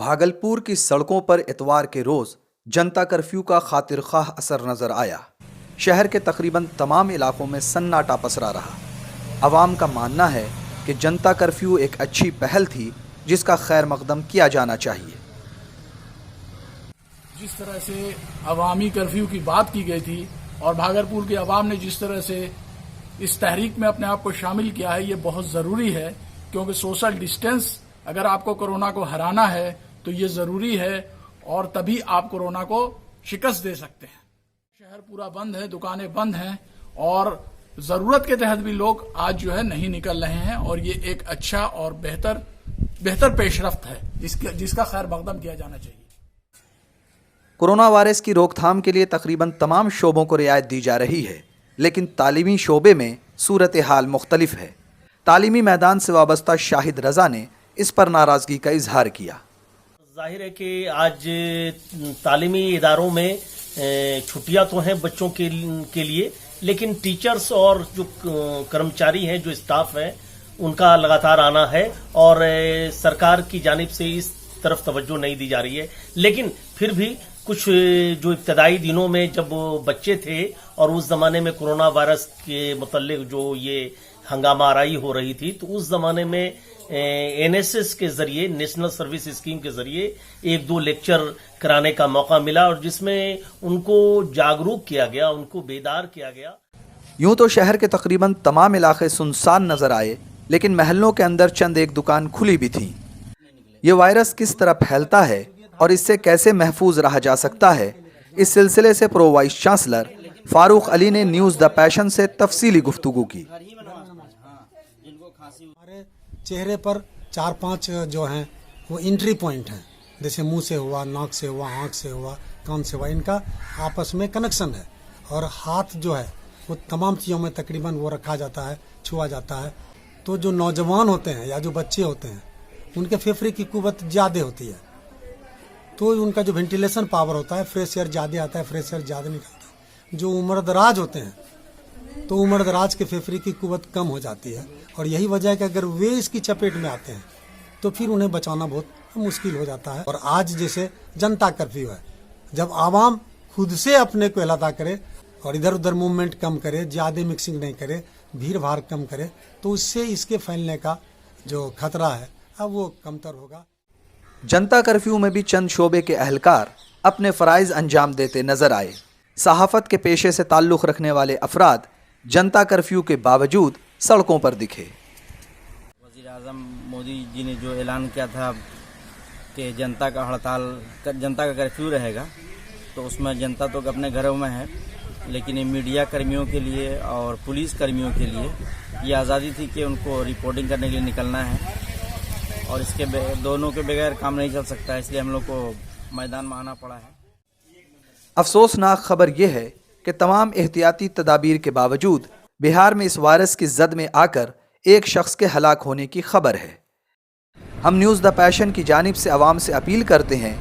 भागलपुर की सड़कों पर इतवार के रोज जनता कर्फ्यू का खातिर ख्वाह असर नजर आया। शहर के तकरीबन तमाम इलाकों में सन्नाटा पसरा रहा। अवाम का मानना है कि जनता कर्फ्यू एक अच्छी पहल थी जिसका खैर मकदम किया जाना चाहिए। जिस तरह से अवामी कर्फ्यू की बात की गई थी और भागलपुर के अवाम ने जिस तरह से इस तहरीक में अपने आप को शामिल किया है, ये बहुत ज़रूरी है, क्योंकि सोशल डिस्टेंस अगर आपको कोरोना को हराना है तो ये ज़रूरी है और तभी आप कोरोना को शिकस्त दे सकते हैं। शहर पूरा बंद है, दुकानें बंद हैं और ज़रूरत के तहत भी लोग आज जो है नहीं निकल रहे हैं और ये एक अच्छा और बेहतर पेशरफ्त है जिसका खैर मकदम किया जाना चाहिए। कोरोना वायरस की रोकथाम के लिए तकरीबन तमाम शोबों को रियायत दी जा रही है, लेकिन तालीमी शोबे में सूरत हाल मुख्तलिफ है। तालीमी मैदान से वाबस्ता शाहिद रजा ने इस पर नाराजगी का इजहार किया। जाहिर है कि आज तालीमी इदारों में छुट्टियां तो हैं बच्चों के लिए, लेकिन टीचर्स और जो कर्मचारी हैं, जो स्टाफ है, उनका लगातार आना है और सरकार की जानिब से इस तरफ तवज्जो नहीं दी जा रही है। लेकिन फिर भी कुछ जो इब्तदाई दिनों में जब बच्चे थे और उस जमाने में कोरोना वायरस के मुतल्लिक जो ये हंगामा आराई हो रही थी, तो उस जमाने में एनएसएस के जरिए, नेशनल सर्विस स्कीम के जरिए एक दो लेक्चर कराने का मौका मिला और जिसमें उनको जागरूक किया गया, उनको बेदार किया गया। यूं तो शहर के तकरीबन तमाम इलाके सुनसान नजर आए, लेकिन महल्लों के अंदर चंद एक दुकान खुली भी थी। ये वायरस किस तरह फैलता है और इससे कैसे महफूज रहा जा सकता है, इस सिलसिले से pro vice chancellor Farooq Ali ने न्यूज़ द पैशन से तफसीली गुफ्तगू की। हमारे चेहरे पर 4-5 जो हैं वो एंट्री पॉइंट हैं, जैसे मुंह से हुआ, नाक से हुआ, आँख से हुआ, कान से हुआ, इनका आपस में कनेक्शन है और हाथ जो है वो तमाम चीज़ों में तकरीबन वो रखा जाता है, छुआ जाता है। तो जो नौजवान होते हैं या जो बच्चे होते हैं उनके फेफड़े की कुव्वत ज़्यादा होती है, तो उनका जो वेंटिलेशन पावर होता है, फ्रेश एयर ज़्यादा आता है, फ्रेश एयर ज़्यादा निकलता है। जो उम्र दराज होते हैं तो उम्र दराज के फेफड़े की कुव्वत कम हो जाती है और यही वजह है कि अगर वे इसकी चपेट में आते हैं तो फिर उन्हें बचाना बहुत मुश्किल हो जाता है। और आज जैसे जनता कर्फ्यू है, जब आवाम खुद से अपने को इलादा करे और इधर उधर मूवमेंट कम करे, ज़्यादा मिक्सिंग नहीं करे, भीड़ भाड़ कम करे, तो उससे इसके फैलने का जो खतरा है अब वो कमतर होगा। जनता कर्फ्यू में भी चंद शोबे के अहलकार अपने फ़राइज़ अंजाम देते नजर आए। सहाफ़त के पेशे से ताल्लुक़ रखने वाले अफराद जनता कर्फ्यू के बावजूद सड़कों पर दिखे। वज़ीर आज़म मोदी जी ने जो ऐलान किया था कि जनता का हड़ताल, जनता का कर्फ्यू रहेगा, तो उसमें जनता तो अपने घरों में है, लेकिन ये मीडिया कर्मियों के लिए और पुलिस कर्मियों के लिए ये आज़ादी थी कि उनको रिपोर्टिंग करने के लिए निकलना है और इसके दोनों के बगैर काम नहीं चल सकता है, इसलिए हम लोग को मैदान में आना पड़ा है। अफसोसनाक खबर यह है कि तमाम एहतियाती तदाबीर के बावजूद बिहार में इस वायरस की जद में आकर एक शख्स के हलाक होने की खबर है। हम न्यूज़ द पैशन की जानिब से आवाम से अपील करते हैं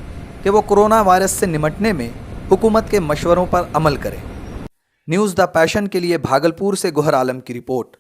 कि वो कोरोना वायरस से निमटने में हुकूमत के मशवरों पर अमल करें। न्यूज़ द पैशन के लिए भागलपुर से गोहर आलम की रिपोर्ट।